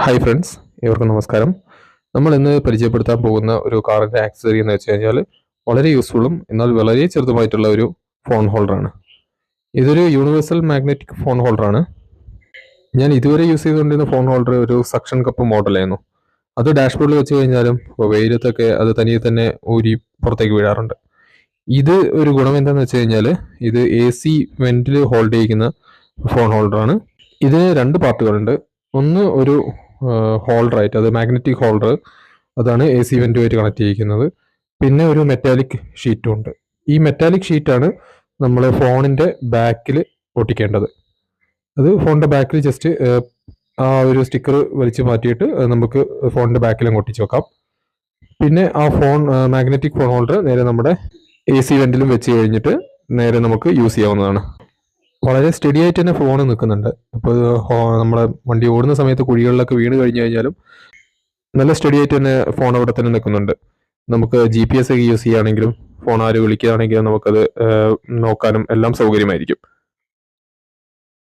Hi friends, ഏവർക്കും നമസ്കാരം. നമ്മൾ ഇന്ന് പരിചയപ്പെടുത്താൻ പോകുന്ന ഒരു കാറിൻ്റെ ആക്സസറി എന്ന് വെച്ച് കഴിഞ്ഞാൽ വളരെ യൂസ്ഫുള്ളും എന്നാൽ വളരെ ചെറുതുമായിട്ടുള്ള ഒരു ഫോൺ ഹോൾഡറാണ്. ഇതൊരു യൂണിവേഴ്സൽ മാഗ്നറ്റിക് ഫോൺ ഹോൾഡറാണ്. ഞാൻ ഇതുവരെ യൂസ് ചെയ്തുകൊണ്ടിരുന്ന ഫോൺ ഹോൾഡർ ഒരു സക്ഷൻ കപ്പ് മോഡലായിരുന്നു. അത് ഡാഷ്ബോർഡിൽ വെച്ച് കഴിഞ്ഞാലും വെയിലത്തൊക്കെ അത് തനിയെ തന്നെ ഊരി പുറത്തേക്ക് വീഴാറുണ്ട്. ഇത് ഒരു ഗുണം എന്താണെന്ന് വെച്ച് കഴിഞ്ഞാൽ ഇത് AC വെന്റിൽ ഹോൾഡ് ചെയ്യിക്കുന്ന ഫോൺ ഹോൾഡറാണ്. ഇതിന് രണ്ട് പാർട്ടുകളുണ്ട്. ഒന്ന് ഒരു ഹോൾഡറായിട്ട്, അത് മാഗ്നറ്റിക് ഹോൾഡർ, അതാണ് AC വെന്റുമായിട്ട് കണക്ട് ചെയ്യിക്കുന്നത്. പിന്നെ ഒരു മെറ്റാലിക് ഷീറ്റും ഉണ്ട്. ഈ മെറ്റാലിക് ഷീറ്റാണ് നമ്മൾ ഫോണിൻ്റെ ബാക്കിൽ ഒട്ടിക്കേണ്ടത്. അത് ഫോണിൻ്റെ ബാക്കിൽ ജസ്റ്റ് ആ ഒരു സ്റ്റിക്കർ വലിച്ചു മാറ്റിയിട്ട് നമുക്ക് ഫോണിൻ്റെ ബാക്കിലും ഒട്ടിച്ച് വെക്കാം. പിന്നെ ആ മാഗ്നറ്റിക് ഫോൺ ഹോൾഡർ നേരെ നമ്മുടെ AC വെന്റിലും വെച്ച് കഴിഞ്ഞിട്ട് നേരെ നമുക്ക് യൂസ് ചെയ്യാവുന്നതാണ്. വളരെ സ്റ്റഡി ആയിട്ട് തന്നെ ഫോൺ നിൽക്കുന്നുണ്ട്. ഇപ്പോൾ നമ്മുടെ വണ്ടി ഓടുന്ന സമയത്ത് കുഴികളിലൊക്കെ വീണ് കഴിഞ്ഞു കഴിഞ്ഞാലും നല്ല സ്റ്റഡി ആയിട്ട് തന്നെ ഫോൺ അവിടെ തന്നെ നിൽക്കുന്നുണ്ട്. നമുക്ക് GPS ഒക്കെ യൂസ് ചെയ്യുകയാണെങ്കിലും ഫോൺ ആര് വിളിക്കുകയാണെങ്കിലും നമുക്കത് നോക്കാനും എല്ലാം സൗകര്യമായിരിക്കും.